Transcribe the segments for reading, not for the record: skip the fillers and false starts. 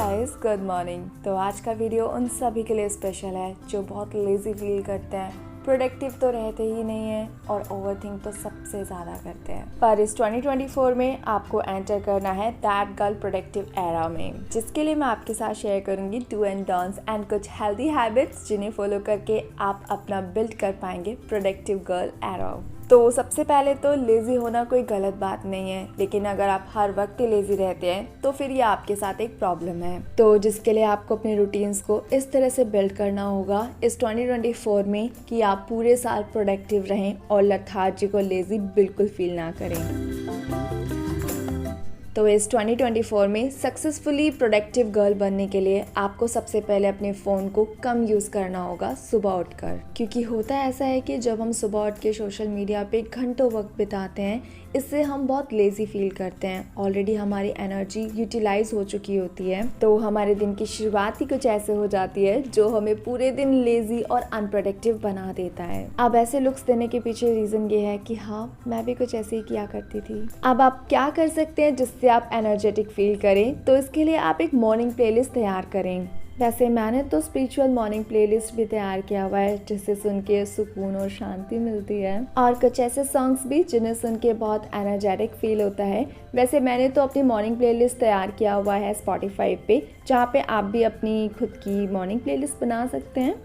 Guys, good morning. तो आज का वीडियो उन सभी के लिए स्पेशल है जो बहुत लेजी फील करते हैं, प्रोडक्टिव तो रहते ही नहीं है और ओवरथिंक तो सबसे ज़्यादा करते हैं। पर इस 2024 में आपको एंटर करना है दैट गर्ल प्रोडक्टिव एरा में, जिसके लिए मैं आपके साथ शेयर करूंगी डू एंड डोंट्स एंड कुछ हेल्दी हैबिट्स जिन्हें फॉलो करके आप अपना बिल्ड कर पाएंगे प्रोडक्टिव गर्ल एरा। तो सबसे पहले तो लेज़ी होना कोई गलत बात नहीं है, लेकिन अगर आप हर वक्त ही लेज़ी रहते हैं तो फिर ये आपके साथ एक प्रॉब्लम है। तो जिसके लिए आपको अपने रूटीन्स को इस तरह से बिल्ड करना होगा इस 2024 में कि आप पूरे साल प्रोडक्टिव रहें और लेथार्जी को लेज़ी बिल्कुल फील ना करें। तो इस 2024 में सक्सेसफुली प्रोडक्टिव गर्ल बनने के लिए आपको सबसे पहले अपने फ़ोन को कम यूज़ करना होगा सुबह उठकर, क्योंकि होता ऐसा है कि जब हम सुबह उठ के सोशल मीडिया पे घंटों वक्त बिताते हैं, इससे हम बहुत लेज़ी फील करते हैं। ऑलरेडी हमारी एनर्जी यूटिलाइज हो चुकी होती है, तो हमारे दिन की शुरुआत ही कुछ ऐसे हो जाती है जो हमें पूरे दिन लेज़ी और अनप्रोडक्टिव बना देता है। अब ऐसे लुक्स देने के पीछे रीज़न ये है कि हाँ, मैं भी कुछ ऐसे ही किया करती थी। अब आप क्या कर सकते हैं जिससे आप एनर्जेटिक फील करें? तो इसके लिए आप एक मॉर्निंग प्लेलिस्ट तैयार करें। वैसे मैंने तो स्पिरिचुअल मॉर्निंग प्लेलिस्ट भी तैयार किया हुआ है, जिससे सुन के सुकून और शांति मिलती है, और कुछ ऐसे सॉन्ग्स भी जिन्हें सुन के बहुत एनर्जेटिक फील होता है। वैसे मैंने तो अपनी मॉर्निंग प्लेलिस्ट तैयार किया हुआ है स्पॉटिफाई पे, जहाँ पे आप भी अपनी खुद की मॉर्निंग प्लेलिस्ट बना सकते हैं।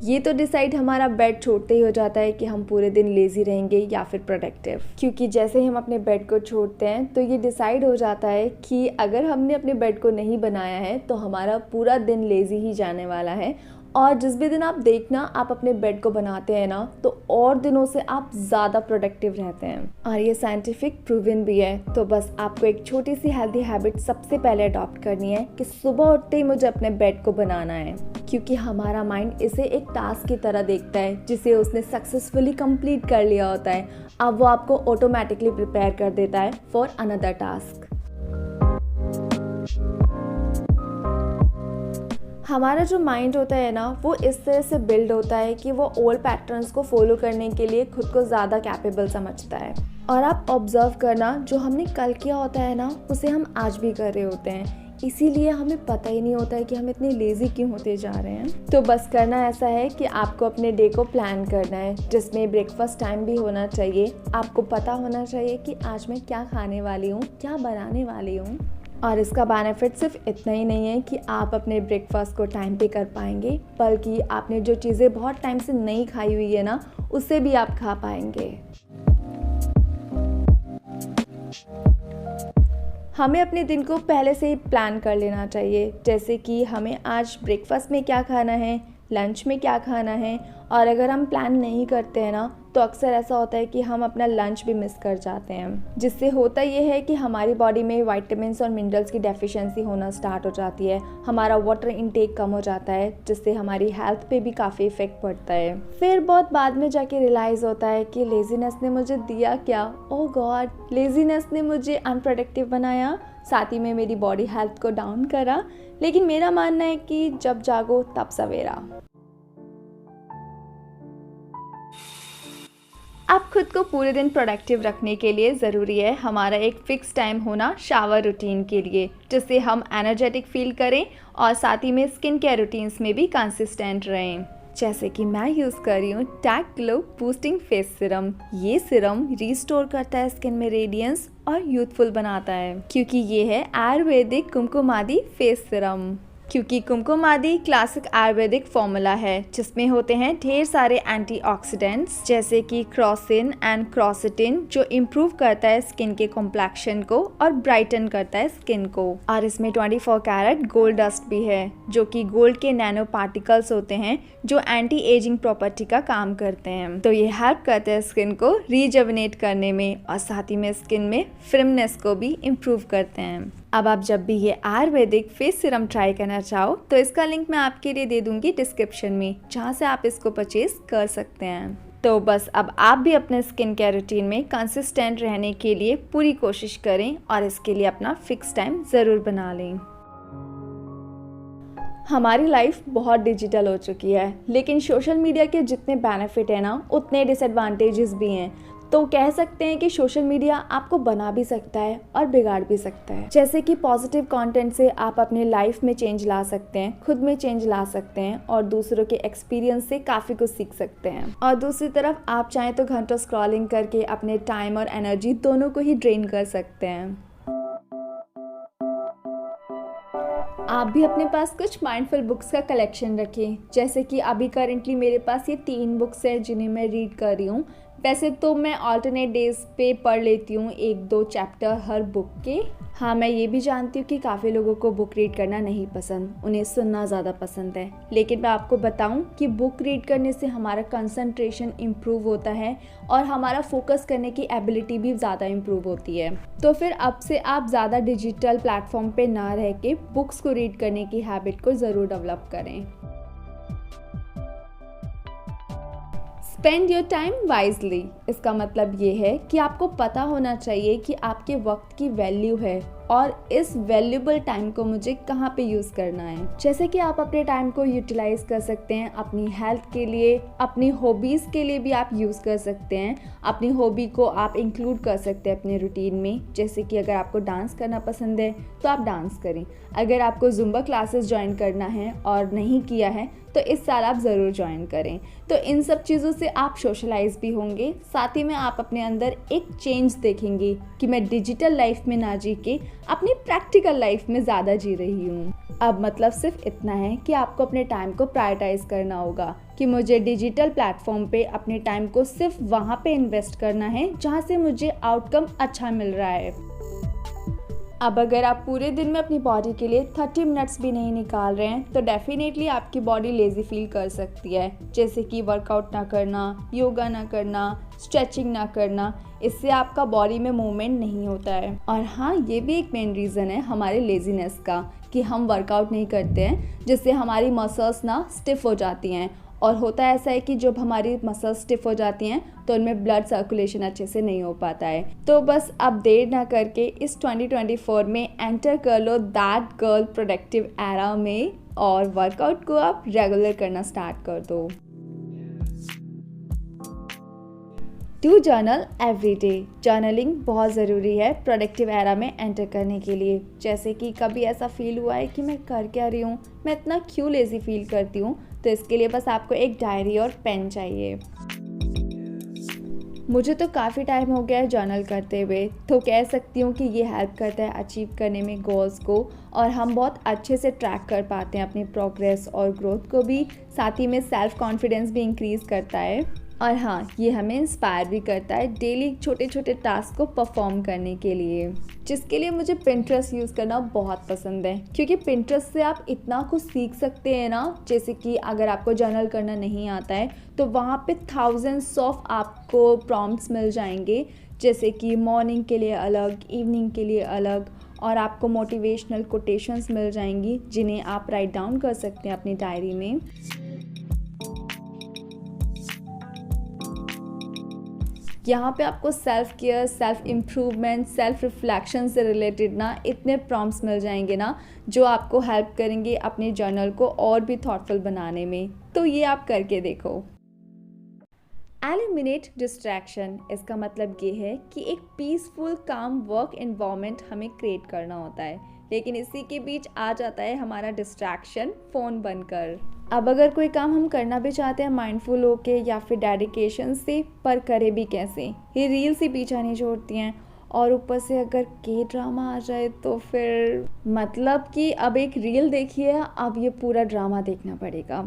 ये तो डिसाइड हमारा बेड छोड़ते ही हो जाता है कि हम पूरे दिन लेज़ी रहेंगे या फिर प्रोडक्टिव, क्योंकि जैसे ही हम अपने बेड को छोड़ते हैं तो ये डिसाइड हो जाता है कि अगर हमने अपने बेड को नहीं बनाया है तो हमारा पूरा दिन लेज़ी ही जाने वाला है। और जिस भी दिन आप देखना आप अपने बेड को बनाते हैं ना, तो और दिनों से आप ज़्यादा प्रोडक्टिव रहते हैं, और ये साइंटिफिक प्रूवन भी है। तो बस आपको एक छोटी सी हेल्दी हैबिट सबसे पहले अडॉप्ट करनी है कि सुबह उठते ही मुझे अपने बेड को बनाना है, क्योंकि हमारा माइंड इसे एक टास्क की तरह देखता है जिसे उसने सक्सेसफुली कंप्लीट कर लिया होता है। अब वो आपको ऑटोमेटिकली प्रिपेयर कर देता है फॉर अनदर टास्क। हमारा जो माइंड होता है ना, वो इस तरह से बिल्ड होता है कि वो ओल्ड पैटर्न्स को फॉलो करने के लिए खुद को ज़्यादा कैपेबल समझता है। और आप ऑब्जर्व करना, जो हमने कल किया होता है ना, उसे हम आज भी कर रहे होते हैं। इसीलिए हमें पता ही नहीं होता है कि हम इतने लेज़ी क्यों होते जा रहे हैं। तो बस करना ऐसा है कि आपको अपने डे को प्लान करना है, जिसमें ब्रेकफास्ट टाइम भी होना चाहिए। आपको पता होना चाहिए कि आज मैं क्या खाने वाली हूँ, क्या बनाने वाली हूँ। और इसका बेनिफिट सिर्फ इतना ही नहीं है कि आप अपने ब्रेकफास्ट को टाइम पे कर पाएंगे, बल्कि आपने जो चीज़ें बहुत टाइम से नहीं खाई हुई है ना, उसे भी आप खा पाएंगे। हमें अपने दिन को पहले से ही प्लान कर लेना चाहिए, जैसे कि हमें आज ब्रेकफास्ट में क्या खाना है, लंच में क्या खाना है। और अगर हम प्लान नहीं करते हैं ना, तो अक्सर ऐसा होता है कि हम अपना लंच भी मिस कर जाते हैं, जिससे होता ये है कि हमारी बॉडी में विटामिन्स और मिनरल्स की डेफिशिएंसी होना स्टार्ट हो जाती है। हमारा वाटर इनटेक कम हो जाता है, जिससे हमारी हेल्थ पे भी काफ़ी इफेक्ट पड़ता है। फिर बहुत बाद में जाके रियलाइज़ होता है कि लेजीनेस ने मुझे दिया क्या। ओह गॉड, लेजीनेस ने मुझे अनप्रोडक्टिव बनाया, साथ ही में मेरी बॉडी हेल्थ को डाउन करा। लेकिन मेरा मानना है कि जब जागो तब सवेरा। आप खुद को पूरे दिन प्रोडक्टिव रखने के लिए ज़रूरी है हमारा एक फ़िक्स टाइम होना शावर रूटीन के लिए, जिससे हम एनर्जेटिक फील करें और साथ ही में स्किन केयर रूटीन्स में भी कंसिस्टेंट रहें। जैसे कि मैं यूज़ कर रही हूँ tag glow boosting face serum. ये सिरम रिस्टोर करता है स्किन में रेडियंस और यूथफुल बनाता है, क्योंकि ये है आयुर्वेदिक कुमकुमादी फेस सिरम। क्योंकि कुमकुमादी क्लासिक आयुर्वेदिक फॉर्मूला है, जिसमें होते हैं ढेर सारे एंटीऑक्सीडेंट्स जैसे कि क्रोसिन एंड क्रोसिटिन, जो इम्प्रूव करता है स्किन के कॉम्प्लेक्शन को और ब्राइटन करता है स्किन को। और इसमें 24 कैरेट गोल्ड डस्ट भी है, जो कि गोल्ड के नैनो पार्टिकल्स होते हैं जो एंटी एजिंग प्रॉपर्टी का काम करते हैं। तो ये हेल्प करते हैं स्किन को रिजुवेनेट करने में, और साथ ही में स्किन में फिल्मनेस को भी इम्प्रूव करते हैं। अब आप जब भी ये आयुर्वेदिक फेस सिरम ट्राई करना चाहो तो इसका लिंक मैं आपके लिए दे दूंगी डिस्क्रिप्शन में, जहाँ से आप इसको परचेज कर सकते हैं। तो बस अब आप भी अपने स्किन केयर रूटीन में कंसिस्टेंट रहने के लिए पूरी कोशिश करें, और इसके लिए अपना फिक्स टाइम ज़रूर बना लें। हमारी लाइफ बहुत डिजिटल हो चुकी है, लेकिन सोशल मीडिया के जितने बेनिफिट है ना, उतने डिसएडवांटेजेस भी हैं। तो कह सकते हैं कि सोशल मीडिया आपको बना भी सकता है और बिगाड़ भी सकता है। जैसे कि पॉजिटिव कंटेंट से आप अपने लाइफ में चेंज ला सकते हैं, खुद में चेंज ला सकते हैं और दूसरों के एक्सपीरियंस से काफ़ी कुछ सीख सकते हैं। और दूसरी तरफ आप चाहें तो घंटों स्क्रॉलिंग करके अपने टाइम और एनर्जी दोनों को ही ड्रेन कर सकते हैं। आप भी अपने पास कुछ माइंडफुल बुक्स का कलेक्शन रखें। जैसे कि अभी करेंटली मेरे पास ये 3 बुक्स हैं जिन्हें मैं रीड कर रही हूँ। वैसे तो मैं ऑल्टरनेट डेज पे पढ़ लेती हूँ 1-2 चैप्टर हर बुक के। हाँ, मैं ये भी जानती हूँ कि काफ़ी लोगों को बुक रीड करना नहीं पसंद, उन्हें सुनना ज़्यादा पसंद है। लेकिन मैं आपको बताऊँ कि बुक रीड करने से हमारा कंसंट्रेशन इम्प्रूव होता है और हमारा फोकस करने की एबिलिटी भी ज़्यादा इम्प्रूव होती है। तो फिर अब से आप ज़्यादा डिजिटल प्लेटफॉर्म पे ना रह के बुक्स को रीड करने की हैबिट को ज़रूर डेवलप करें। Spend your time wisely. इसका मतलब ये है कि आपको पता होना चाहिए कि आपके वक्त की वैल्यू है और इस वैल्यूबल टाइम को मुझे कहाँ पे यूज़ करना है। जैसे कि आप अपने टाइम को यूटिलाइज कर सकते हैं अपनी हेल्थ के लिए, अपनी हॉबीज़ के लिए भी आप यूज़ कर सकते हैं। अपनी हॉबी को आप इंक्लूड कर सकते हैं अपने रूटीन में। जैसे कि अगर आपको डांस करना पसंद है तो आप डांस करें। अगर आपको जुम्बा क्लासेस ज्वाइन करना है और नहीं किया है तो इस साल आप ज़रूर ज्वाइन करें। तो इन सब चीज़ों से आप सोशलाइज भी होंगे, साथ ही में आप अपने अंदर एक चेंज देखेंगे कि मैं डिजिटल लाइफ में ना जी के अपनी प्रैक्टिकल लाइफ में ज़्यादा जी रही हूँ। अब मतलब सिर्फ इतना है कि आपको अपने टाइम को प्रायोरिटाइज करना होगा कि मुझे डिजिटल प्लेटफॉर्म पे अपने टाइम को सिर्फ वहाँ पे इन्वेस्ट करना है जहाँ से मुझे आउटकम अच्छा मिल रहा है। अब अगर आप पूरे दिन में अपनी बॉडी के लिए 30 मिनट्स भी नहीं निकाल रहे हैं तो डेफिनेटली आपकी बॉडी लेज़ी फील कर सकती है। जैसे कि वर्कआउट ना करना, योगा ना करना, स्ट्रेचिंग ना करना, इससे आपका बॉडी में मूवमेंट नहीं होता है। और हाँ, ये भी एक मेन रीज़न है हमारे लेज़ीनेस का कि हम वर्कआउट नहीं करते हैं, जिससे हमारी मसल्स ना स्टिफ हो जाती हैं। और होता ऐसा है कि जब हमारी मसल्स स्टिफ हो जाती हैं तो उनमें ब्लड सर्कुलेशन अच्छे से नहीं हो पाता है। तो बस अब देर ना करके इस 2024 में एंटर कर लो दैट गर्ल प्रोडक्टिव एरा में और वर्कआउट को आप रेगुलर करना स्टार्ट कर दो। Do journal every day. Journaling बहुत ज़रूरी है प्रोडक्टिव एरा में एंटर करने के लिए। जैसे कि कभी ऐसा फील हुआ है कि मैं कर क्या रही हूँ, मैं इतना क्यों लेज़ी फील करती हूँ, तो इसके लिए बस आपको एक डायरी और पेन चाहिए। मुझे तो काफ़ी टाइम हो गया है जर्नल करते हुए, तो कह सकती हूँ कि ये हेल्प करता है अचीव करने में गोल्स को और हम बहुत अच्छे से ट्रैक कर पाते हैं अपनी प्रोग्रेस और ग्रोथ को भी। साथ ही में सेल्फ कॉन्फिडेंस भी इंक्रीज़ करता है और हाँ, ये हमें इंस्पायर भी करता है डेली छोटे छोटे टास्क को परफॉर्म करने के लिए, जिसके लिए मुझे पिंटरेस्ट यूज़ करना बहुत पसंद है। क्योंकि पिंटरेस्ट से आप इतना कुछ सीख सकते हैं ना। जैसे कि अगर आपको जर्नल करना नहीं आता है तो वहाँ पे थाउजेंड्स ऑफ आपको प्रॉम्प्ट्स मिल जाएंगे, जैसे कि मॉर्निंग के लिए अलग, इवनिंग के लिए अलग, और आपको मोटिवेशनल कोटेशंस मिल जाएंगी जिन्हें आप राइट डाउन कर सकते हैं अपनी डायरी में। यहाँ पे आपको self care, self improvement, self reflection से रिलेटेड ना इतने प्रॉम्प्ट्स मिल जाएंगे ना जो आपको हेल्प करेंगे अपने जर्नल को और भी थॉटफुल बनाने में। तो ये आप करके देखो। Eliminate distraction. इसका मतलब ये है कि एक पीसफुल काम वर्क एनवायरनमेंट हमें क्रिएट करना होता है, लेकिन इसी के बीच आ जाता है हमारा डिस्ट्रैक्शन फ़ोन बनकर। अब अगर कोई काम हम करना भी चाहते हैं माइंडफुल होके या फिर डेडिकेशन से, पर करे भी कैसे, ये रील से पीछा नहीं छोड़ती हैं। और ऊपर से अगर के ड्रामा आ जाए तो फिर मतलब कि अब एक रील देखी है, अब ये पूरा ड्रामा देखना पड़ेगा।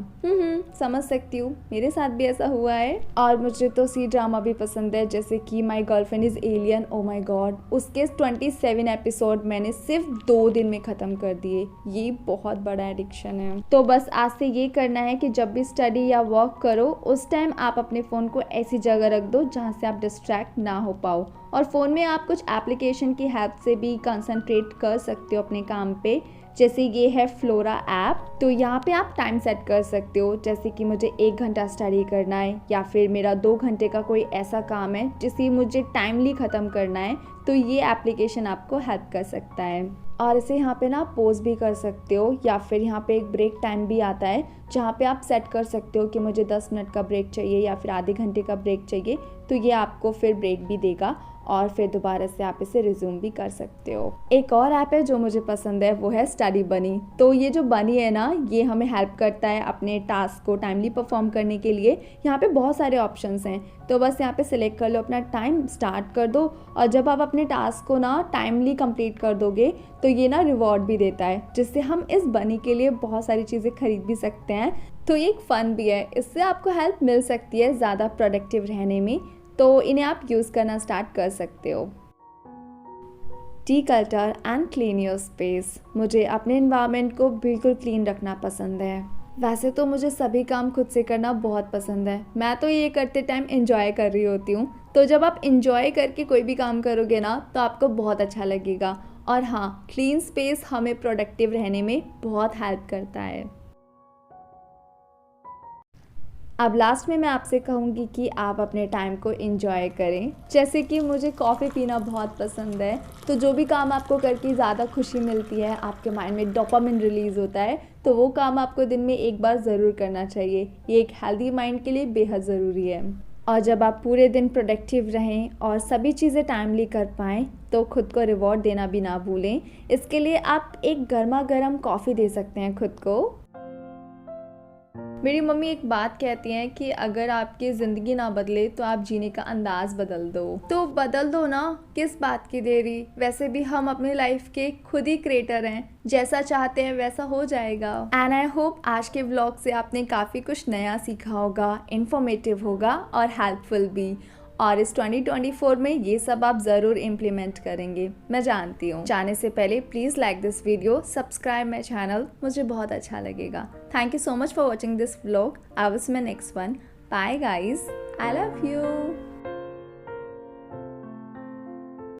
समझ सकती हूँ, मेरे साथ भी ऐसा हुआ है। और मुझे तो सी ड्रामा भी पसंद है, जैसे कि my girlfriend is alien. Oh my god, उसके 27 एपिसोड मैंने सिर्फ 2 दिन में ख़त्म कर दिए। ये बहुत बड़ा एडिक्शन है। तो बस आज से ये करना है कि जब भी स्टडी या वर्क करो उस टाइम आप अपने फ़ोन को ऐसी जगह रख दो जहाँ से आप डिस्ट्रैक्ट ना हो पाओ। और फ़ोन में आप कुछ एप्लीकेशन की हेल्प से भी कंसंट्रेट कर सकते हो अपने काम पे, जैसे ये है फ्लोरा ऐप। तो यहाँ पे आप टाइम सेट कर सकते हो, जैसे कि मुझे 1 घंटा स्टडी करना है या फिर मेरा 2 घंटे का कोई ऐसा काम है जिसे मुझे टाइमली ख़त्म करना है, तो ये एप्लीकेशन आपको हेल्प कर सकता है। और इसे यहाँ पे ना पॉज भी कर सकते हो या फिर यहाँ पे एक ब्रेक टाइम भी आता है जहाँ पे आप सेट कर सकते हो कि मुझे 10 मिनट का ब्रेक चाहिए या फिर आधे घंटे का ब्रेक चाहिए, तो ये आपको फिर ब्रेक भी देगा और फिर दोबारा से आप इसे रिज्यूम भी कर सकते हो। एक और ऐप है जो मुझे पसंद है, वो है स्टडी बनी। तो ये जो बनी है ना, ये हमें हेल्प करता है अपने टास्क को टाइमली परफॉर्म करने के लिए। यहाँ पे बहुत सारे ऑप्शंस हैं, तो बस यहाँ पे सिलेक्ट कर लो अपना टाइम, स्टार्ट कर दो, और जब आप अपने टास्क को ना टाइमली कंप्लीट कर दोगे तो ये ना रिवॉर्ड भी देता है, जिससे हम इस बनी के लिए बहुत सारी चीज़ें खरीद भी सकते हैं। तो ये एक फ़न भी है, इससे आपको हेल्प मिल सकती है ज़्यादा प्रोडक्टिव रहने में, तो इन्हें आप यूज़ करना स्टार्ट कर सकते हो। Declutter and clean your space. मुझे अपने एनवायरनमेंट को बिल्कुल क्लीन रखना पसंद है। वैसे तो मुझे सभी काम खुद से करना बहुत पसंद है, मैं तो ये करते टाइम एंजॉय कर रही होती हूँ। तो जब आप एंजॉय करके कोई भी काम करोगे ना, तो आपको बहुत अच्छा लगेगा। और हाँ, क्लीन स्पेस हमें प्रोडक्टिव रहने में बहुत हेल्प करता है। अब लास्ट में मैं आपसे कहूँगी कि आप अपने टाइम को एंजॉय करें। जैसे कि मुझे कॉफ़ी पीना बहुत पसंद है, तो जो भी काम आपको करके ज़्यादा खुशी मिलती है, आपके माइंड में डोपामिन रिलीज़ होता है, तो वो काम आपको दिन में एक बार ज़रूर करना चाहिए। ये एक हेल्दी माइंड के लिए बेहद ज़रूरी है। और जब आप पूरे दिन प्रोडक्टिव रहें और सभी चीज़ें टाइमली कर पाएँ, तो खुद को रिवॉर्ड देना भी ना भूलें। इसके लिए आप एक गर्मा गर्म कॉफ़ी दे सकते हैं खुद को। मेरी मम्मी एक बात कहती हैं कि अगर आपकी ज़िंदगी ना बदले तो आप जीने का अंदाज बदल दो। तो बदल दो ना, किस बात की देरी। वैसे भी हम अपनी लाइफ के खुद ही क्रिएटर हैं, जैसा चाहते हैं वैसा हो जाएगा। एंड आई होप आज के व्लॉग से आपने काफ़ी कुछ नया सीखा होगा, इन्फॉर्मेटिव होगा और हेल्पफुल भी। और इस 2024 में ये सब आप ज़रूर इम्प्लीमेंट करेंगे, मैं जानती हूँ। जाने से पहले please like this video, subscribe my channel, मुझे बहुत अच्छा लगेगा। Thank you so much for watching this vlog. I will see my next one. Bye guys, I love you.